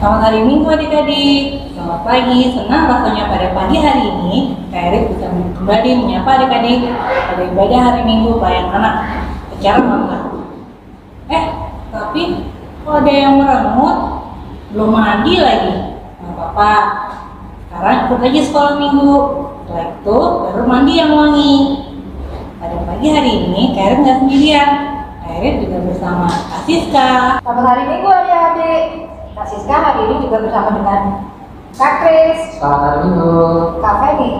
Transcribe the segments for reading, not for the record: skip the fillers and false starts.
Selamat hari Minggu adik-adik. Selamat pagi, senang rasanya pada pagi hari ini Kak Erik bisa kembali menyapa adik-adik pada ibadah hari Minggu pelayan anak secara online. Tapi kok ada yang merengut, belum mandi lagi? Nggak apa-apa, sekarang ikut aja sekolah minggu. Setelah itu baru mandi yang wangi. Pada pagi hari ini Kak Erik nggak sendirian. Kak Erik juga bersama Kak Siska. Selamat hari Minggu adik-adik. Kak Siska hari ini juga bersama dengan Kak Kris. Selamat hari Minggu. Kak Feni.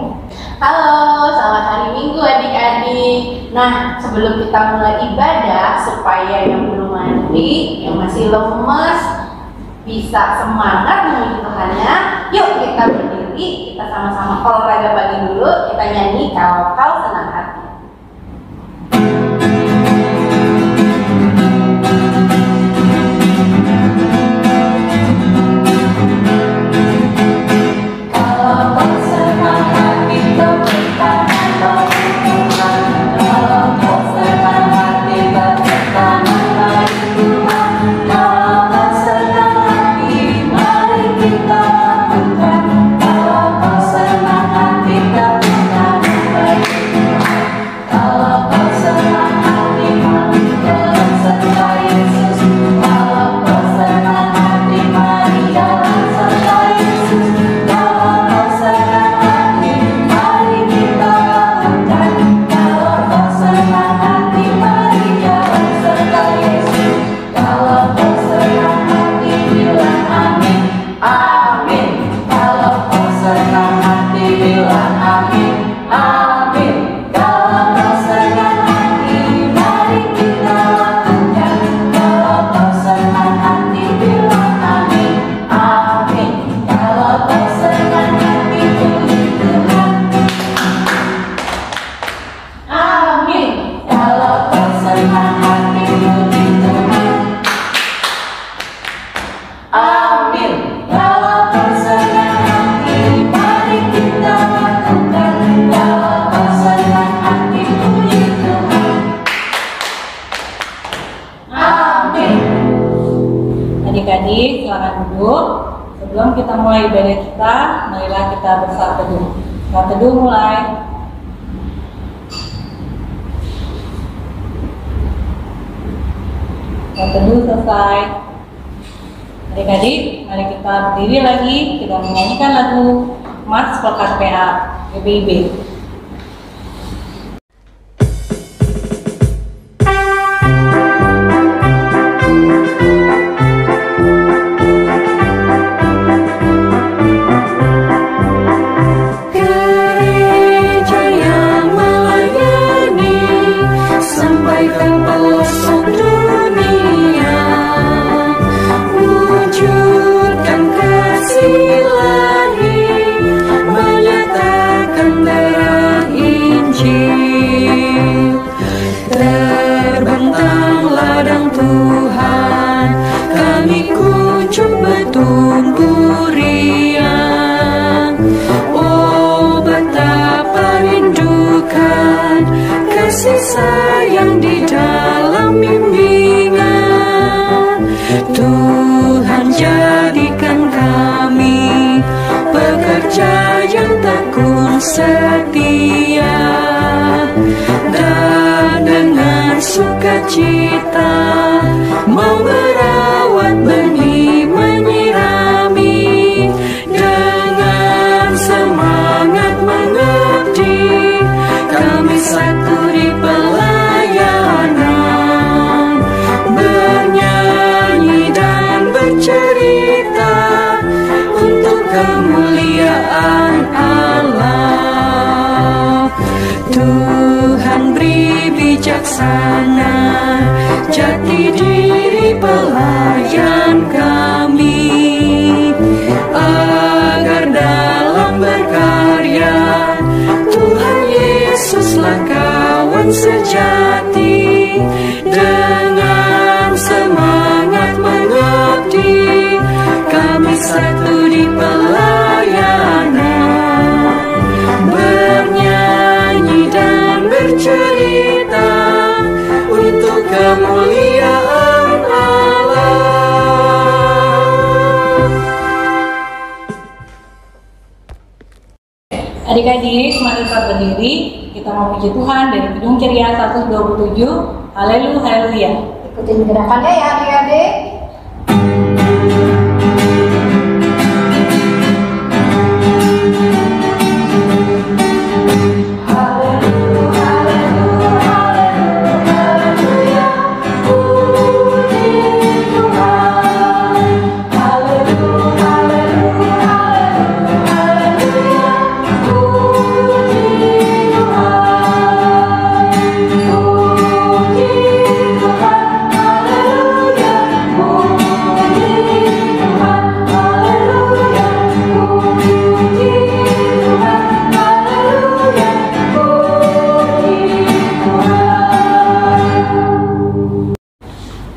Halo, selamat hari Minggu adik-adik. Nah, sebelum kita mulai ibadah, supaya yang belum mandi, yang masih lemes, bisa semangat menuju Tuhannya, yuk kita berdiri, kita sama-sama olahraga pagi dulu, kita nyanyi Kau Senang Hati. Adik-adik, silakan duduk. Sebelum kita mulai ibadah kita, marilah kita bersaat teduh. Saat teduh mulai. Saat teduh selesai. Adik-adik, mari kita berdiri lagi. Kita menyanyikan lagu Mars Pekat PA GBIB. Sayang di dalam bimbingan Tuhan, jadikan kami pekerja yang tekun setia, dan dengan sukacita mau merawat benih, menyirami, dengan semangat mengabdi. Kami satu di pelayanan, bernyanyi dan bercerita untuk kemuliaan Allah. Tuhan beri bijaksana, jati diri pelayan kami, agar dalam berkarya Tuhan Yesuslah kawan sejati. Dengan semangat mengabdi, kami satu di pelayanan, bernyanyi dan bercerita untuk kemuliaan Allah. Adik-adik, mari kita berdiri, kita memuji Tuhan dari Kidung Ceria 127. Haleluya, haleluya. Ikutin gerakannya ya adik-adik.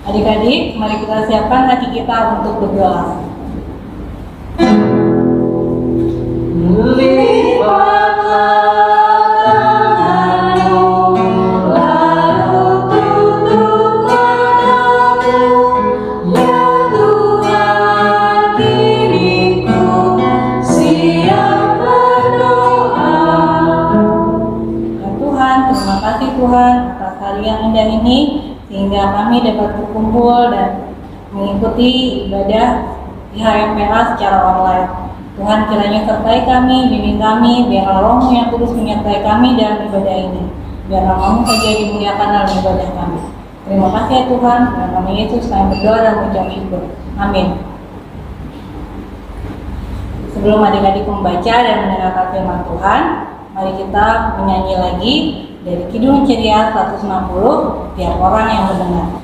Adik-adik, mari kita siapkan hati kita untuk berdoa. Tuhan atas hari yang indah ini, sehingga kami dapat berkumpul dan mengikuti ibadah di HMPA secara online. Tuhan kiranya sertai kami, bimbing kami, biarlah Roh-Mu yang kudus menyertai kami dalam ibadah ini. Biarlah Roh-Mu saja dimuliakan dalam ibadah kami. Terima kasih ya Tuhan, dalam nama Yesus kami berdoa dan mengucap syukur. Amin. Sebelum adik-adik membaca dan mendengarkan firman Tuhan, mari kita menyanyi lagi dari Kidung Ceria 160, tiap orang yang mendengar.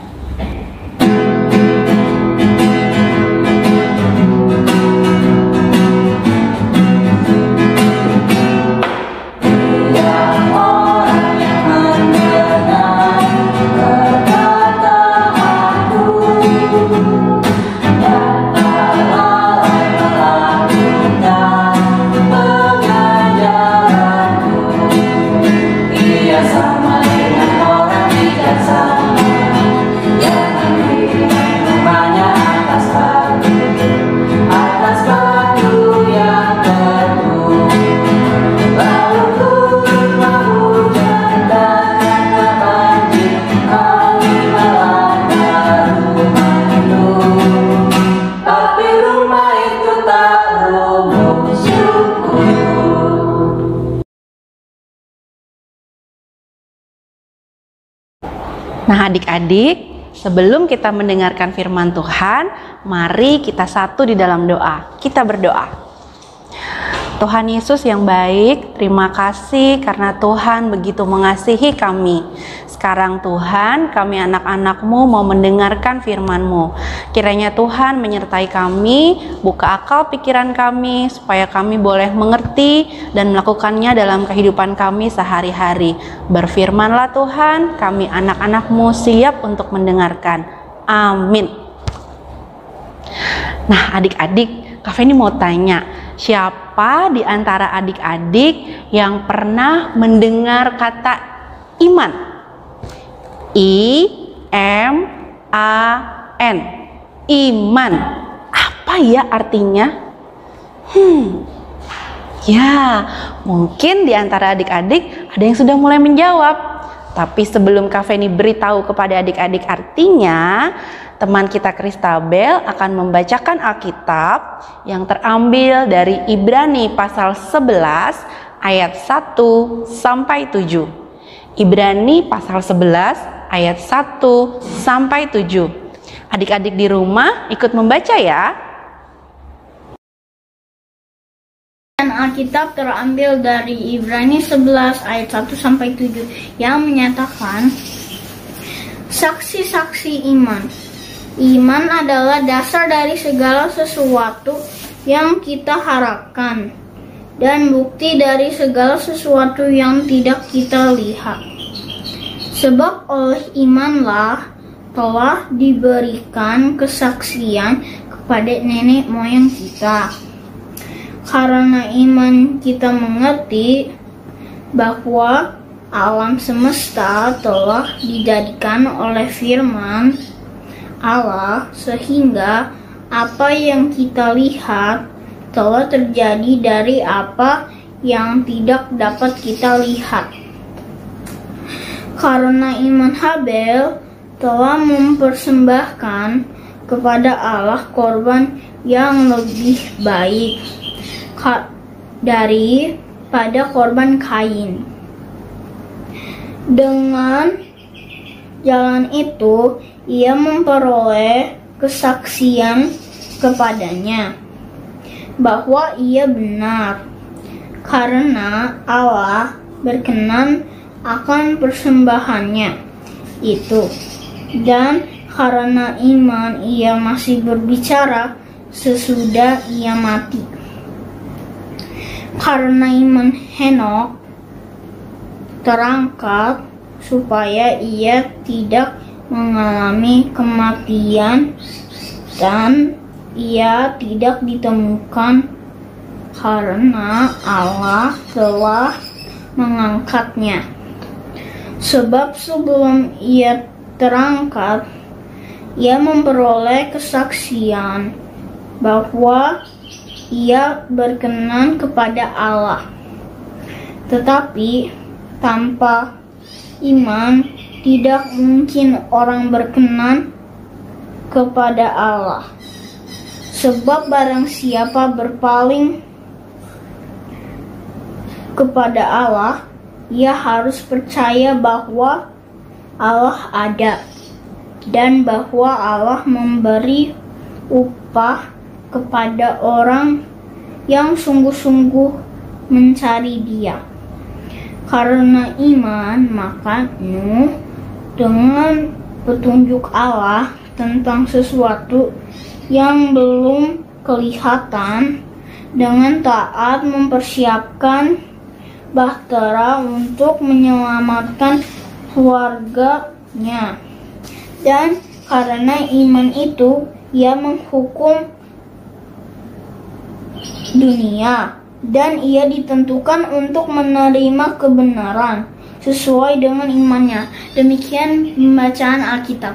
Nah adik-adik, sebelum kita mendengarkan firman Tuhan, mari kita satu di dalam doa. Kita berdoa. Tuhan Yesus yang baik, terima kasih karena Tuhan begitu mengasihi kami. Sekarang Tuhan, kami anak-anak-Mu mau mendengarkan firman-Mu. Kiranya Tuhan menyertai kami, buka akal pikiran kami, supaya kami boleh mengerti dan melakukannya dalam kehidupan kami sehari-hari. Berfirmanlah Tuhan, kami anak-anak-Mu siap untuk mendengarkan. Amin. Nah adik-adik, Kak Feni mau tanya, siapa di antara adik-adik yang pernah mendengar kata iman? I-M-A-N. Iman. Apa ya artinya? Ya, mungkin di antara adik-adik ada yang sudah mulai menjawab. Tapi sebelum Kak Feni beritahu kepada adik-adik artinya, teman kita Kristabel akan membacakan Alkitab yang terambil dari Ibrani pasal 11 ayat 1 sampai 7. Ibrani pasal 11 ayat 1 sampai 7. Adik-adik di rumah ikut membaca ya. Alkitab terambil dari Ibrani 11 ayat 1 sampai 7 yang menyatakan saksi-saksi iman. Iman adalah dasar dari segala sesuatu yang kita harapkan dan bukti dari segala sesuatu yang tidak kita lihat. Sebab oleh imanlah telah diberikan kesaksian kepada nenek moyang kita. Karena iman kita mengerti bahwa alam semesta telah dijadikan oleh firman Allah, sehingga apa yang kita lihat telah terjadi dari apa yang tidak dapat kita lihat. Karena iman Habel telah mempersembahkan kepada Allah korban yang lebih baik daripada korban Kain. Dengan jalan itu, ia memperoleh kesaksian kepadanya bahwa ia benar, karena Allah berkenan akan persembahannya itu, dan karena iman ia masih berbicara sesudah ia mati. Karena iman Henokh terangkat supaya ia tidak mengalami kematian, dan ia tidak ditemukan karena Allah telah mengangkatnya. Sebab sebelum ia terangkat, ia memperoleh kesaksian bahwa ia berkenan kepada Allah. Tetapi tanpa iman tidak mungkin orang berkenan kepada Allah. Sebab barang siapa berpaling kepada Allah, ia harus percaya bahwa Allah ada, dan bahwa Allah memberi upah kepada orang yang sungguh-sungguh mencari Dia. Karena iman, maka Nuh dengan petunjuk Allah tentang sesuatu yang belum kelihatan, dengan taat mempersiapkan bahtera untuk menyelamatkan keluarganya. Dan karena iman itu, ia menghukum dunia, dan ia ditentukan untuk menerima kebenaran sesuai dengan imannya. Demikian pembacaan Alkitab.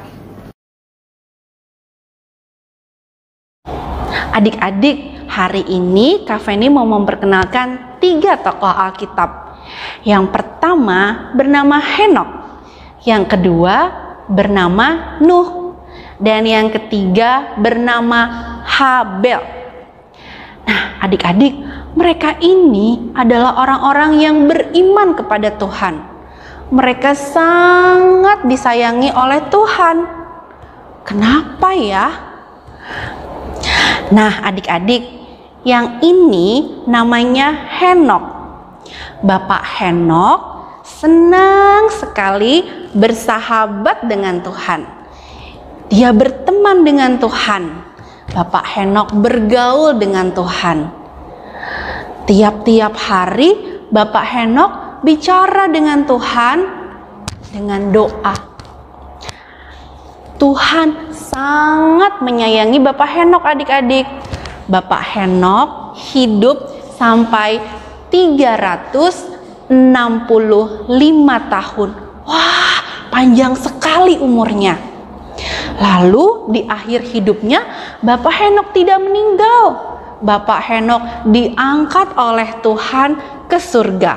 Adik-adik, hari ini Kak Feni mau memperkenalkan 3 tokoh Alkitab. Yang pertama bernama Henokh, yang kedua bernama Nuh, dan yang ketiga bernama Habel. Nah, adik-adik, mereka ini adalah orang-orang yang beriman kepada Tuhan. Mereka sangat disayangi oleh Tuhan. Kenapa ya? Nah, adik-adik, yang ini namanya Henokh. Bapak Henokh senang sekali bersahabat dengan Tuhan. Dia berteman dengan Tuhan. Bapak Henokh bergaul dengan Tuhan. Tiap-tiap hari Bapak Henokh bicara dengan Tuhan dengan doa. Tuhan sangat menyayangi Bapak Henokh, adik-adik. Bapak Henokh hidup sampai 365 tahun. Wah, panjang sekali umurnya. Lalu di akhir hidupnya Bapak Henokh tidak meninggal. Bapak Henokh diangkat oleh Tuhan ke surga.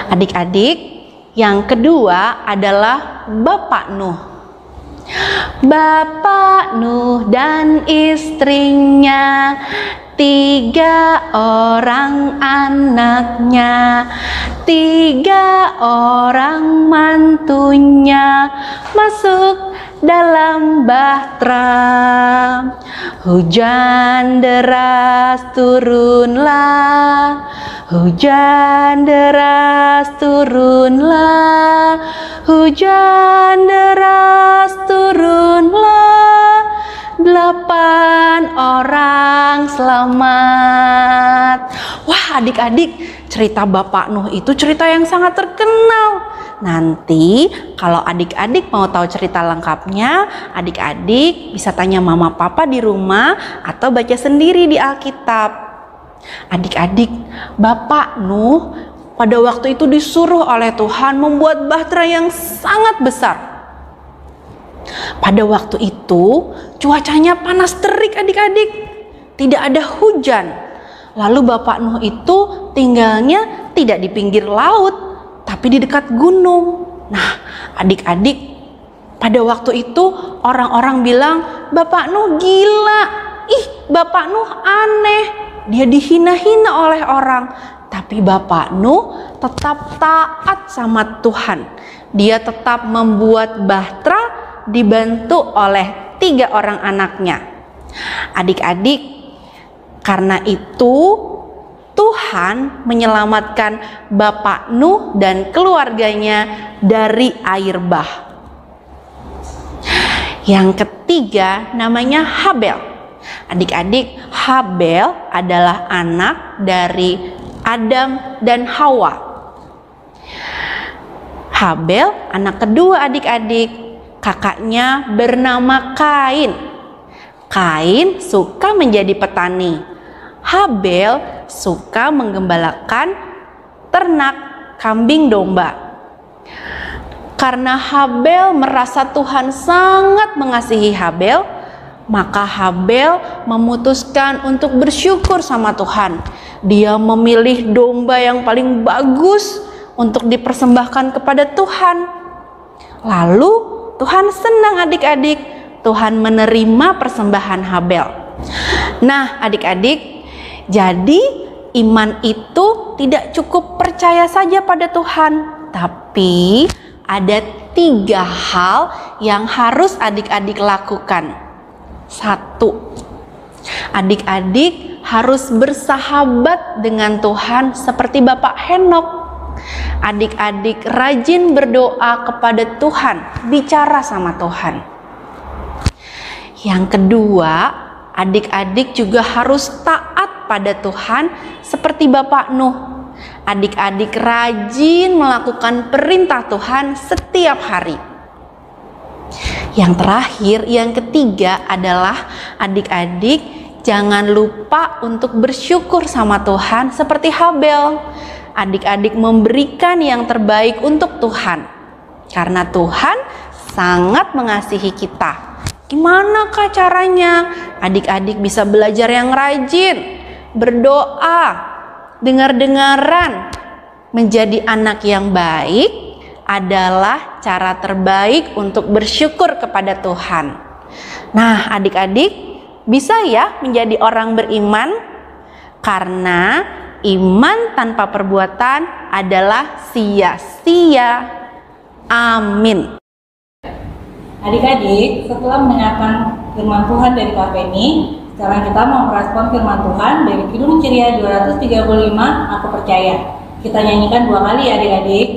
Adik-adik, yang kedua adalah Bapak Nuh. Bapak Nuh dan istrinya, 3 orang anaknya, 3 orang mantunya masuk dalam bahtera. Hujan deras turunlah, hujan deras turunlah, hujan deras turunlah. 8 orang selamat. Wah, adik-adik, cerita Bapak Nuh itu cerita yang sangat terkenal. Nanti kalau adik-adik mau tahu cerita lengkapnya, adik-adik bisa tanya mama papa di rumah atau baca sendiri di Alkitab. Adik-adik, Bapak Nuh pada waktu itu disuruh oleh Tuhan membuat bahtera yang sangat besar. Pada waktu itu cuacanya panas terik, adik-adik. Tidak ada hujan. Lalu Bapak Nuh itu tinggalnya tidak di pinggir laut, tapi di dekat gunung. Nah, adik-adik, pada waktu itu orang-orang bilang, Bapak Nuh gila, Bapak Nuh aneh, dia dihina-hina oleh orang. Tapi Bapak Nuh tetap taat sama Tuhan. Dia tetap membuat bahtera, dibantu oleh 3 orang anaknya. Adik-adik, karena itu Tuhan menyelamatkan Bapak Nuh dan keluarganya dari air bah. Yang ketiga namanya Habel. Adik-adik, Habel adalah anak dari Adam dan Hawa. Habel anak kedua adik-adik, kakaknya bernama Kain. Kain suka menjadi petani. Habel suka menggembalakan ternak kambing domba. Karena Habel merasa Tuhan sangat mengasihi Habel, maka Habel memutuskan untuk bersyukur sama Tuhan. Dia memilih domba yang paling bagus untuk dipersembahkan kepada Tuhan. Lalu Tuhan senang adik-adik, Tuhan menerima persembahan Habel. Nah adik-adik, jadi iman itu tidak cukup percaya saja pada Tuhan, tapi ada 3 hal yang harus adik-adik lakukan. 1, adik-adik harus bersahabat dengan Tuhan seperti Bapak Henok. Adik-adik rajin berdoa kepada Tuhan, bicara sama Tuhan. Yang kedua, adik-adik juga harus taat pada Tuhan seperti Bapak Nuh. Adik-adik rajin melakukan perintah Tuhan setiap hari. Yang terakhir, yang ketiga adalah adik-adik jangan lupa untuk bersyukur sama Tuhan seperti Habel. Adik-adik memberikan yang terbaik untuk Tuhan, karena Tuhan sangat mengasihi kita. Gimana kah caranya? Adik-adik bisa belajar yang rajin, berdoa, dengar-dengaran. Menjadi anak yang baik adalah cara terbaik untuk bersyukur kepada Tuhan. Nah, adik-adik bisa ya menjadi orang beriman, karena iman tanpa perbuatan adalah sia-sia. Amin. Adik-adik, setelah mendengarkan firman Tuhan dari Kak Penny, sekarang kita mau merespon firman Tuhan dari Kidung Ceria 235, Aku Percaya. Kita nyanyikan 2 kali ya adik-adik.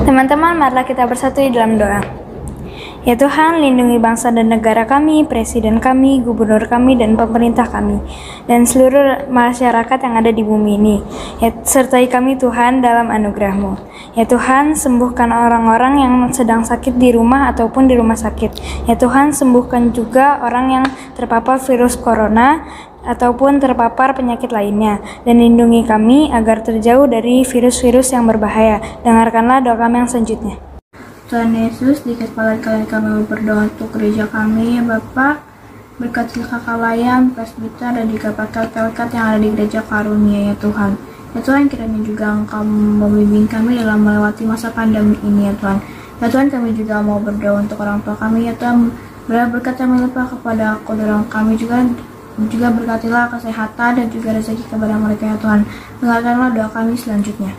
Teman-teman, marilah kita bersatu di dalam doa. Ya Tuhan, lindungi bangsa dan negara kami, presiden kami, gubernur kami, dan pemerintah kami, dan seluruh masyarakat yang ada di bumi ini. Ya, sertai kami Tuhan dalam anugerah-Mu. Ya Tuhan, sembuhkan orang-orang yang sedang sakit di rumah ataupun di rumah sakit. Ya Tuhan, sembuhkan juga orang yang terpapar virus corona ataupun terpapar penyakit lainnya, dan lindungi kami agar terjauh dari virus-virus yang berbahaya. Dengarkanlah doa kami yang selanjutnya. Tuhan Yesus, di kepala kalian kami berdoa untuk gereja kami, ya Bapa. Berkati kakak layan, presbiter, dan juga pakat-pakat yang ada di gereja karunia, ya Tuhan. Ya Tuhan, kiranya juga Engkau membimbing kami dalam melewati masa pandemi ini, ya Tuhan. Ya Tuhan, kami juga mau berdoa untuk orang tua kami, ya Tuhan. Berkat kami lupa kepada orang kami juga Juga berkatilah kesehatan dan juga rezeki kepada mereka ya Tuhan. Dengarkanlah doa kami selanjutnya.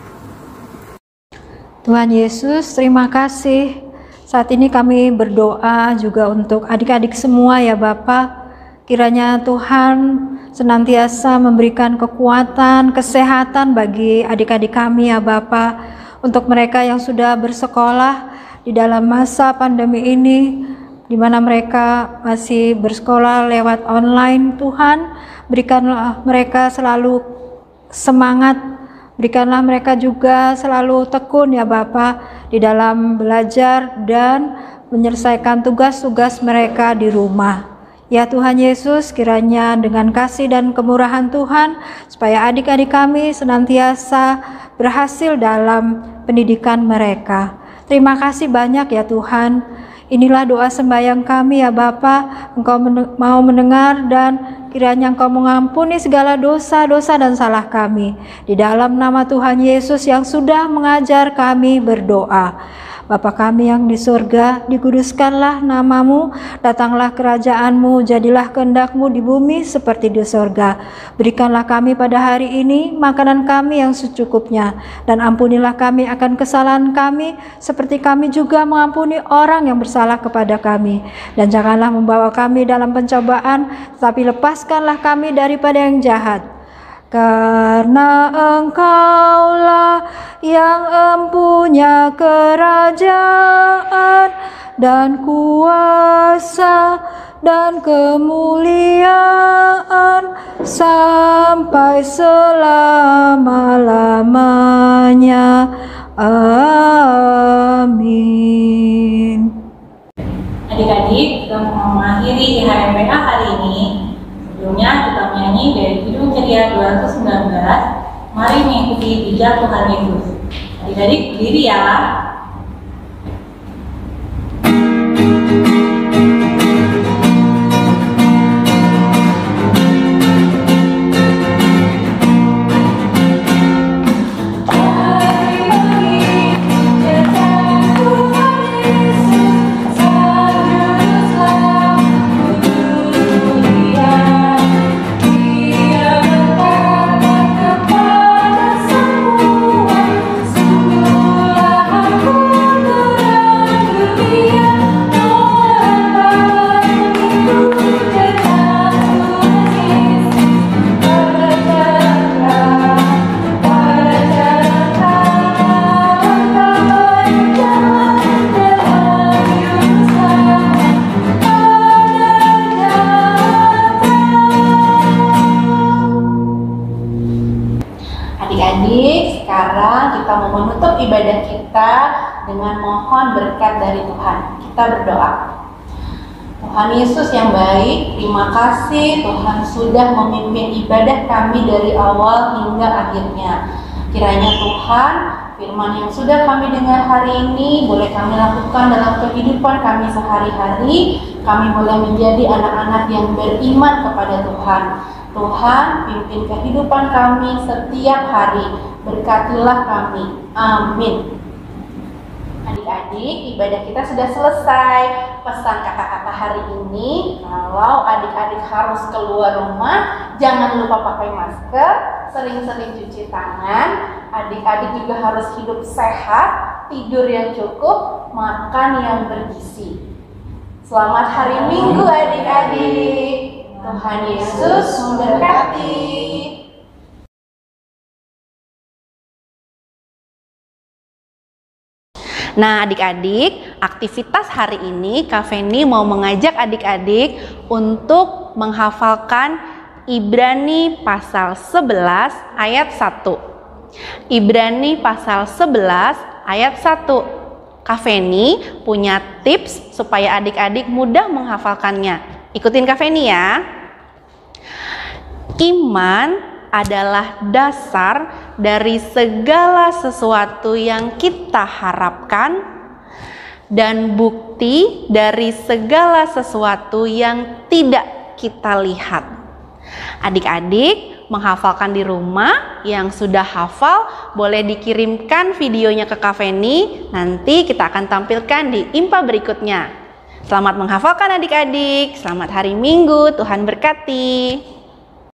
Tuhan Yesus, terima kasih. Saat ini kami berdoa juga untuk adik-adik semua ya Bapa. Kiranya Tuhan senantiasa memberikan kekuatan, kesehatan bagi adik-adik kami ya Bapa. Untuk mereka yang sudah bersekolah di dalam masa pandemi ini, di mana mereka masih bersekolah lewat online, Tuhan, berikanlah mereka selalu semangat, berikanlah mereka juga selalu tekun ya Bapa di dalam belajar dan menyelesaikan tugas-tugas mereka di rumah. Ya Tuhan Yesus, kiranya dengan kasih dan kemurahan Tuhan, supaya adik-adik kami senantiasa berhasil dalam pendidikan mereka. Terima kasih banyak ya Tuhan. Inilah doa sembahyang kami ya Bapa. Engkau mau mendengar dan kiranya Engkau mengampuni segala dosa-dosa dan salah kami. Di dalam nama Tuhan Yesus yang sudah mengajar kami berdoa. Bapa kami yang di surga, dikuduskanlah namamu, datanglah kerajaanmu, jadilah kehendak-mu di bumi seperti di surga. Berikanlah kami pada hari ini makanan kami yang secukupnya, dan ampunilah kami akan kesalahan kami, seperti kami juga mengampuni orang yang bersalah kepada kami. Dan janganlah membawa kami dalam pencobaan, tetapi lepaskanlah kami daripada yang jahat. Karena Engkaulah yang empunya kerajaan dan kuasa dan kemuliaan sampai selama-lamanya. Amin. Adik-adik, kita mau mengakhiri HMPA hari ini. Sebelumnya kita menyanyi dari Kidung Ceria 219. Mari mengikuti bijak Tuhan Yesus. Adik-adik berdiri ya. Adik-adik, sekarang kita mau menutup ibadah kita dengan mohon berkat dari Tuhan. Kita berdoa. Tuhan Yesus yang baik, terima kasih Tuhan sudah memimpin ibadah kami dari awal hingga akhirnya. Kiranya Tuhan, firman yang sudah kami dengar hari ini boleh kami lakukan dalam kehidupan kami sehari-hari. Kami boleh menjadi anak-anak yang beriman kepada Tuhan. Tuhan, pimpin kehidupan kami setiap hari. Berkatilah kami. Amin. Adik-adik, ibadah kita sudah selesai. Pesan kakak-kakak hari ini, kalau adik-adik harus keluar rumah, jangan lupa pakai masker, sering-sering cuci tangan. Adik-adik juga harus hidup sehat, tidur yang cukup, makan yang bergizi. Selamat hari Minggu adik-adik. Tuhan Yesus memberkati. Nah adik-adik, aktivitas hari ini Kak Feni mau mengajak adik-adik untuk menghafalkan Ibrani pasal 11 ayat 1. Ibrani pasal 11 ayat 1. Kak Feni punya tips supaya adik-adik mudah menghafalkannya. Ikutin Kak Feni ya. Iman adalah dasar dari segala sesuatu yang kita harapkan dan bukti dari segala sesuatu yang tidak kita lihat. Adik-adik menghafalkan di rumah, yang sudah hafal boleh dikirimkan videonya ke Kak Feni, nanti kita akan tampilkan di IMPA berikutnya. Selamat menghafalkan adik-adik. Selamat hari Minggu. Tuhan berkati.